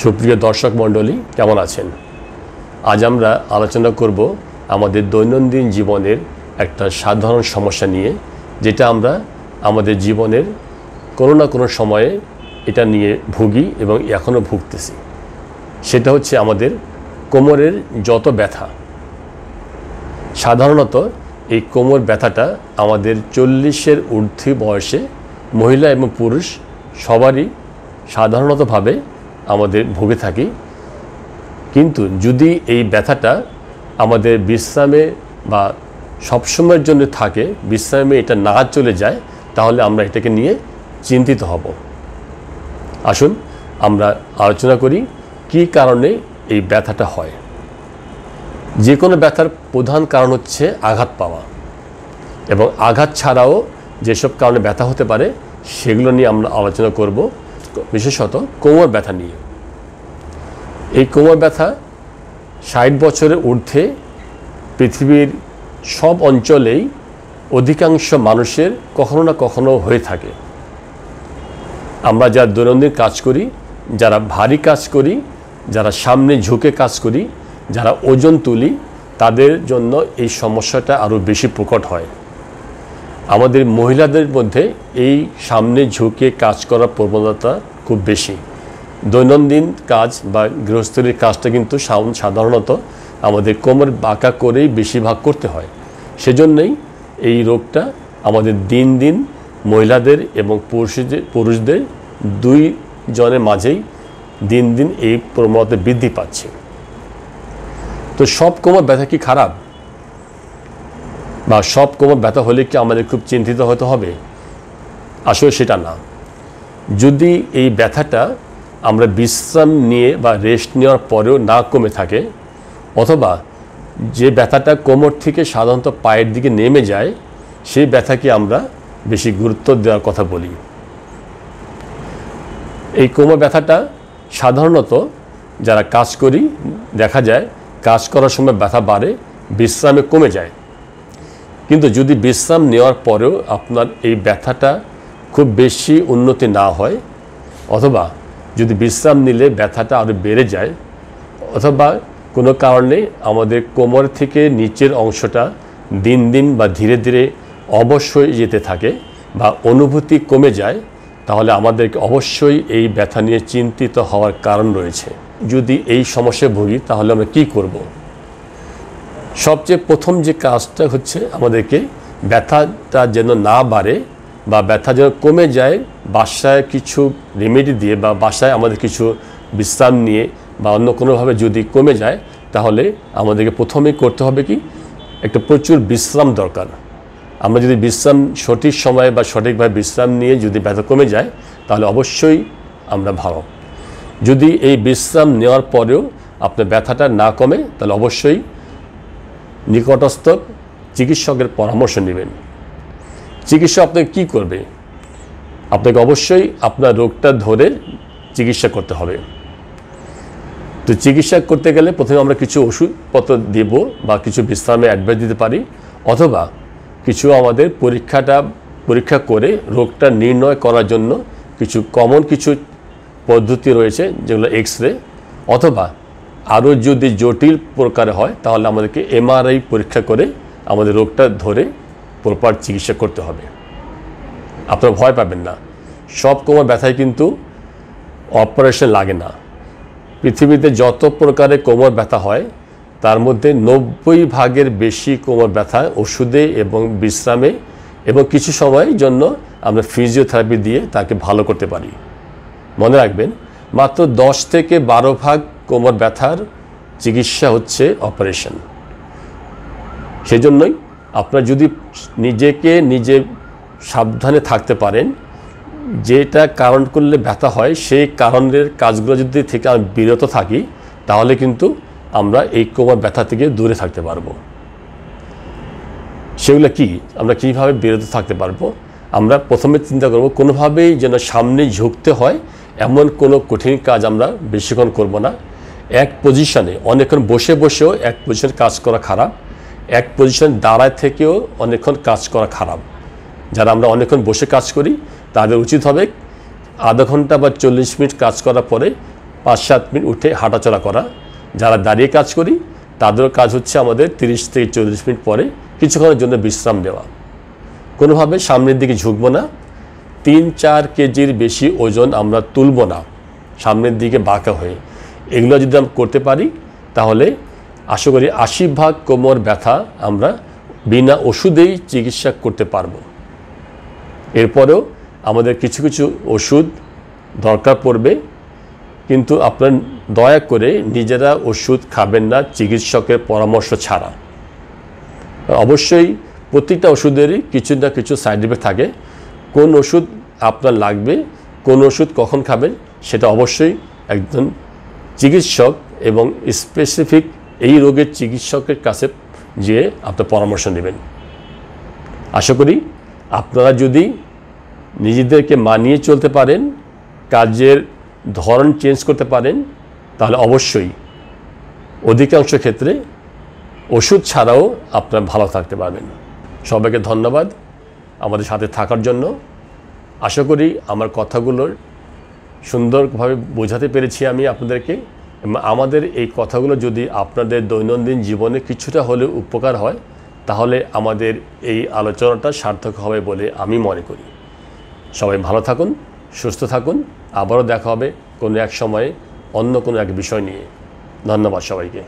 সুপ্রিয় দর্শক মণ্ডলী, কেমন আছেন? আজ আমরা আলোচনা করব আমাদের দৈনন্দিন জীবনের একটা সাধারণ সমস্যা নিয়ে, যেটা আমরা আমাদের জীবনের কোনো না কোনো সময়ে এটা নিয়ে ভুগি এবং এখনও ভুগতেছি। সেটা হচ্ছে আমাদের কোমরের যত ব্যথা। সাধারণত এই কোমর ব্যথাটা আমাদের 40-এর ঊর্ধ্বে বয়সে মহিলা এবং পুরুষ সবারই সাধারণতভাবে আমাদের ভুগে থাকি। কিন্তু যদি এই ব্যথাটা আমাদের বিশ্রামে বা সবসময়ের জন্য থাকে, বিশ্রামে এটা না চলে যায়, তাহলে আমরা এটাকে নিয়ে চিন্তিত হব। আসুন আমরা আলোচনা করি কী কারণে এই ব্যথাটা হয়। যে কোনো ব্যথার প্রধান কারণ হচ্ছে আঘাত পাওয়া, এবং আঘাত ছাড়াও যেসব কারণে ব্যথা হতে পারে সেগুলো নিয়ে আমরা আলোচনা করব, বিশেষত কোমর ব্যথা নিয়ে। এই কোমর ব্যথা 60 বছরের ঊর্ধ্বে পৃথিবীর সব অঞ্চলেই অধিকাংশ মানুষের কখনো না কখনো হয়ে থাকে। আমরা যারা দৈনন্দিন কাজ করি, যারা ভারী কাজ করি, যারা সামনে ঝুঁকে কাজ করি, যারা ওজন তুলি, তাদের জন্য এই সমস্যাটা আরও বেশি প্রকট হয়। আমাদের মহিলাদের মধ্যে এই সামনে ঝুঁকে কাজ করার প্রবণতা খুব বেশি। দৈনন্দিন কাজ বা গৃহস্থলীর কাজটা কিন্তু সাধারণত আমাদের কোমর বাঁকা করেই বেশিরভাগ করতে হয়। সেজন্যই এই রোগটা আমাদের দিন দিন মহিলাদের এবং পুরুষদের দুই জনের মাঝেই দিন দিন এই প্রবণতা বৃদ্ধি পাচ্ছে। তো সব কোমর ব্যথা কি খারাপ, বা সব কোমর ব্যথা হলে কি আমাদের খুব চিন্তিত হতে হবে? আসলে সেটা না। যদি এই ব্যথাটা আমরা বিশ্রাম নিয়ে বা রেস্ট নেওয়ার পরেও না কমে থাকে, অথবা যে ব্যথাটা কোমর থেকে সাধারণত পায়ের দিকে নেমে যায়, সেই ব্যথাকে আমরা বেশি গুরুত্ব দেওয়ার কথা বলি। এই কোমর ব্যথাটা সাধারণত যারা কাজ করি, দেখা যায় কাজ করার সময় ব্যথা বাড়ে, বিশ্রামে কমে যায়। কিন্তু যদি বিশ্রাম নেওয়ার পরেও আপনার এই ব্যথাটা খুব বেশি উন্নতি না হয়, অথবা যদি বিশ্রাম নিলে ব্যথাটা আরও বেড়ে যায়, অথবা কোনো কারণে আমাদের কোমর থেকে নিচের অংশটা দিন দিন বা ধীরে ধীরে অবশ হয়ে যেতে থাকে বা অনুভূতি কমে যায়, তাহলে আমাদেরকে অবশ্যই এই ব্যথা নিয়ে চিন্তিত হওয়ার কারণ রয়েছে। যদি এই সমস্যায় ভুগি, তাহলে আমরা কী করব? সবচেয়ে প্রথম যে কাজটা হচ্ছে আমাদেরকে ব্যথাটা যেন না বাড়ে বা ব্যথা যেন কমে যায়, বাসায় কিছু রেমেডি দিয়ে বা বাসায় আমাদের কিছু বিশ্রাম নিয়ে বা অন্য কোনোভাবে যদি কমে যায়, তাহলে আমাদেরকে প্রথমেই করতে হবে কি, একটা প্রচুর বিশ্রাম দরকার। আমরা যদি বিশ্রাম সঠিক সময়ে বা সঠিকভাবে বিশ্রাম নিয়ে যদি ব্যথা কমে যায়, তাহলে অবশ্যই আমরা ভালো। যদি এই বিশ্রাম নেওয়ার পরেও আপনার ব্যথাটা না কমে, তাহলে অবশ্যই নিকটস্থ চিকিৎসকের পরামর্শ নেবেন। চিকিৎসা আপনাকে কী করবে? আপনাকে অবশ্যই আপনার রোগটা ধরে চিকিৎসা করতে হবে। তো চিকিৎসা করতে গেলে প্রথমে আমরা কিছু ওষুধপত্র দেব বা কিছু বিশ্রামে অ্যাডভাইস দিতে পারি, অথবা কিছু আমাদের পরীক্ষা করে রোগটা নির্ণয় করার জন্য কিছু কমন কিছু পদ্ধতি রয়েছে, যেগুলো এক্স-রে, অথবা আরও যদি জটিল প্রকারে হয় তাহলে আমাদেরকে MRI পরীক্ষা করে আমাদের রোগটা ধরে প্রপার চিকিৎসা করতে হবে। আপনারা ভয় পাবেন না, সব কোমর ব্যথায় কিন্তু অপারেশন লাগে না। পৃথিবীতে যত প্রকারের কোমর ব্যথা হয়, তার মধ্যে 90% বেশি কোমর ব্যথা ওষুধে এবং বিশ্রামে এবং কিছু সময়ের জন্য আমরা ফিজিওথেরাপি দিয়ে তাকে ভালো করতে পারি। মনে রাখবেন, মাত্র 10 থেকে 12% কোমর ব্যথার চিকিৎসা হচ্ছে অপারেশন। সেজন্যই আপনারা যদি নিজে সাবধানে থাকতে পারেন, যেটা কারণ করলে ব্যথা হয় সেই কারণের কাজগুলো যদি থেকে আমি বিরত থাকি, তাহলে কিন্তু আমরা এই কোমর ব্যথা থেকে দূরে থাকতে পারবো। সেগুলো কি, আমরা কীভাবে বিরত থাকতে পারবো? আমরা প্রথমে চিন্তা করব, কোনোভাবেই যেন সামনে ঝুঁকতে হয় এমন কোনো কঠিন কাজ আমরা বেশিক্ষণ করব না। এক পজিশনে অনেকক্ষণ বসেও এক পজিশনে কাজ করা খারাপ, এক পজিশন দাঁড়ায় থেকেও অনেকক্ষণ কাজ করা খারাপ। যারা আমরা অনেকক্ষণ বসে কাজ করি, তাদের উচিত হবে আধা ঘন্টা বা 40 মিনিট কাজ করার পরে 5-7 মিনিট উঠে হাঁটাচলা করা। যারা দাঁড়িয়ে কাজ করি তাদেরও কাজ হচ্ছে আমাদের 30 থেকে 40 মিনিট পরে কিছুক্ষণের জন্য বিশ্রাম দেওয়া। কোনোভাবে সামনের দিকে ঝুঁকবো না, 3-4 কেজির বেশি ওজন আমরা তুলব না সামনের দিকে বাঁকা হয়ে। এগুলো যদি আমরা করতে পারি তাহলে আশা করি 80% কোমর ব্যথা আমরা বিনা ওষুধেই চিকিৎসা করতে পারবো। এরপরেও আমাদের কিছু কিছু ওষুধ দরকার পড়বে, কিন্তু আপনারা দয়া করে নিজেরা ওষুধ খাবেন না চিকিৎসকের পরামর্শ ছাড়া। অবশ্যই প্রত্যেকটা ওষুধেরই কিছু না কিছু সাইড এফেক্ট থাকে। কোন ওষুধ আপনার লাগবে, কোন ওষুধ কখন খাবেন, সেটা অবশ্যই একজন চিকিৎসক এবং স্পেসিফিক এই রোগের চিকিৎসকের কাছে যেয়ে আপনার পরামর্শ নেবেন। আশা করি আপনারা যদি নিজেদেরকে মানিয়ে চলতে পারেন, কাজের ধরন চেঞ্জ করতে পারেন, তাহলে অবশ্যই অধিকাংশ ক্ষেত্রে ওষুধ ছাড়াও আপনারা ভালো থাকতে পারবেন। সবাইকে ধন্যবাদ আমাদের সাথে থাকার জন্য। আশা করি আমার কথাগুলোর সুন্দরভাবে বোঝাতে পেরেছি আমি আপনাদেরকে, এবং আমাদের এই কথাগুলো যদি আপনাদের দৈনন্দিন জীবনে কিছুটা হলেও উপকার হয় তাহলে আমাদের এই আলোচনাটা সার্থক হবে বলে আমি মনে করি। সবাই ভালো থাকুন, সুস্থ থাকুন। আবারও দেখা হবে কোনো এক সময়ে অন্য কোনো এক বিষয় নিয়ে। ধন্যবাদ সবাইকে।